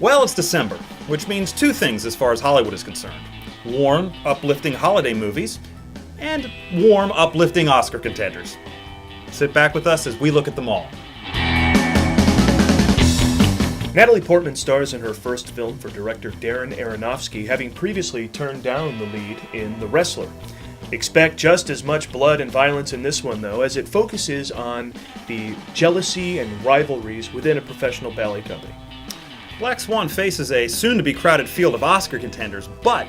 Well, it's December, which means two things as far as Hollywood is concerned. Warm, uplifting holiday movies, and warm, uplifting Oscar contenders. Sit back with us as we look at them all. Natalie Portman stars in her first film for director Darren Aronofsky, having previously turned down the lead in The Wrestler. Expect just as much blood and violence in this one, though, as it focuses on the jealousy and rivalries within a professional ballet company. Black Swan faces a soon-to-be crowded field of Oscar contenders, but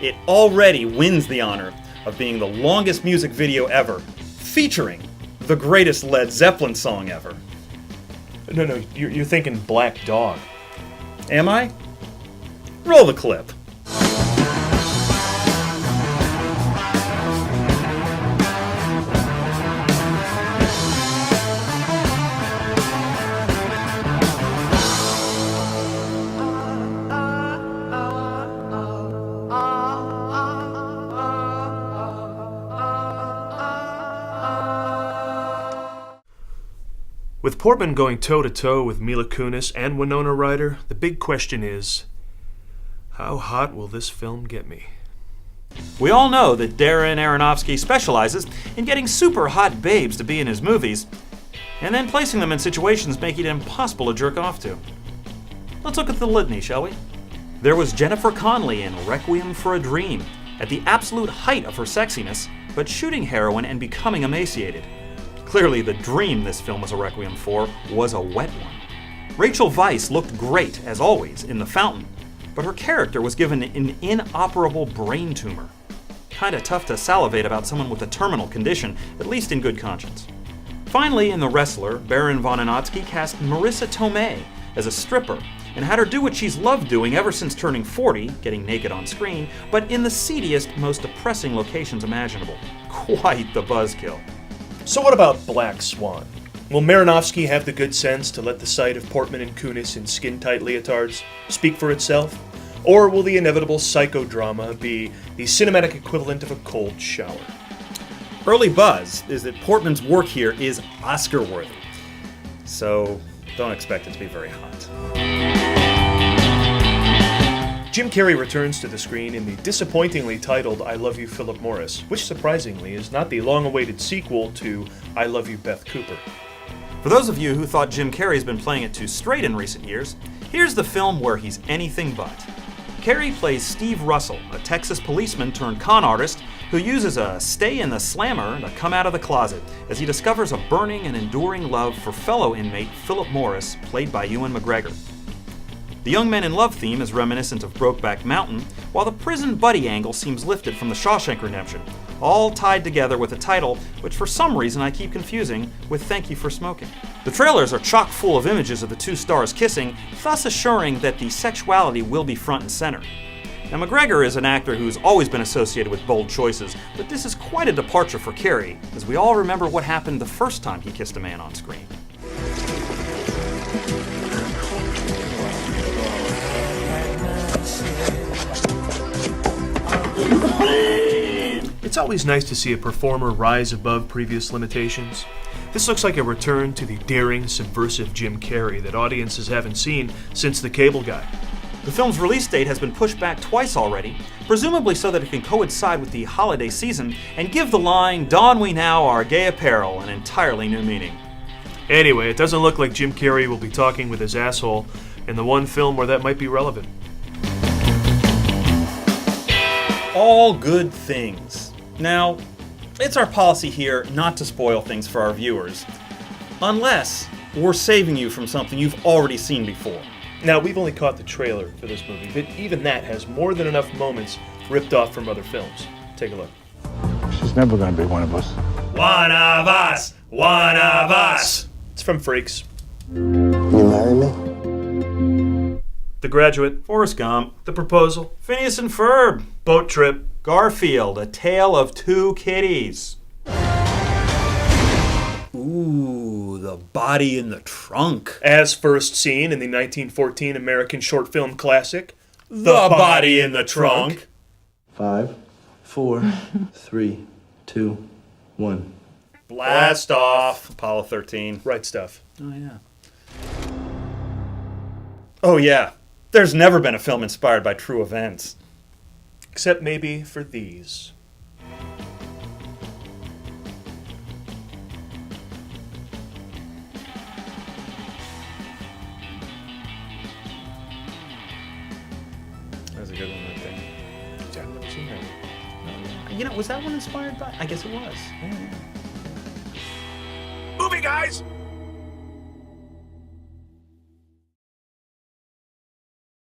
it already wins the honor of being the longest music video ever, featuring the greatest Led Zeppelin song ever. No, you're thinking Black Dog. Am I? Roll the clip. With Portman going toe-to-toe with Mila Kunis and Winona Ryder, the big question is, how hot will this film get me? We all know that Darren Aronofsky specializes in getting super hot babes to be in his movies, and then placing them in situations making it impossible to jerk off to. Let's look at the litany, shall we? There was Jennifer Connelly in Requiem for a Dream, at the absolute height of her sexiness, but shooting heroin and becoming emaciated. Clearly, the dream this film was a requiem for was a wet one. Rachel Weisz looked great, as always, in The Fountain, but her character was given an inoperable brain tumor. Kinda tough to salivate about someone with a terminal condition, at least in good conscience. Finally, in The Wrestler, Baron von Anotsky cast Marissa Tomei as a stripper, and had her do what she's loved doing ever since turning 40, getting naked on screen, but in the seediest, most depressing locations imaginable. Quite the buzzkill. So what about Black Swan? Will Aronofsky have the good sense to let the sight of Portman and Kunis in skin-tight leotards speak for itself? Or will the inevitable psychodrama be the cinematic equivalent of a cold shower? Early buzz is that Portman's work here is Oscar-worthy, so don't expect it to be very hot. Jim Carrey returns to the screen in the disappointingly titled I Love You, Philip Morris, which surprisingly is not the long-awaited sequel to I Love You, Beth Cooper. For those of you who thought Jim Carrey's been playing it too straight in recent years, here's the film where he's anything but. Carrey plays Steve Russell, a Texas policeman turned con artist who uses a stay in the slammer to come out of the closet as he discovers a burning and enduring love for fellow inmate Philip Morris, played by Ewan McGregor. The young men in love theme is reminiscent of Brokeback Mountain, while the prison buddy angle seems lifted from The Shawshank Redemption, all tied together with a title which for some reason I keep confusing with Thank You for Smoking. The trailers are chock full of images of the two stars kissing, thus assuring that the sexuality will be front and center. Now McGregor is an actor who's always been associated with bold choices, but this is quite a departure for Carrey, as we all remember what happened the first time he kissed a man on screen. It's always nice to see a performer rise above previous limitations. This looks like a return to the daring, subversive Jim Carrey that audiences haven't seen since The Cable Guy. The film's release date has been pushed back twice already, presumably so that it can coincide with the holiday season and give the line, "Don we now our gay apparel," an entirely new meaning. Anyway, it doesn't look like Jim Carrey will be talking with his asshole in the one film where that might be relevant. All good things. Now, it's our policy here not to spoil things for our viewers, unless we're saving you from something you've already seen before. Now, we've only caught the trailer for this movie, but even that has more than enough moments ripped off from other films. Take a look. She's never gonna be one of us. One of us! One of us! It's from Freaks. You marry me? The Graduate. Forrest Gump. The Proposal. Phineas and Ferb. Boat Trip. Garfield, A Tale of Two Kitties. Ooh, The Body in the Trunk. As first seen in the 1914 American short film classic, The Body in the Trunk. 5, 4, 3, 2, 1. Blast off. Apollo 13. Right Stuff. Oh, yeah. Oh, yeah. There's never been a film inspired by true events. Except maybe for these. That was a good one right there. I've never seen that. You know, was that one inspired by? I guess it was. Movie guys!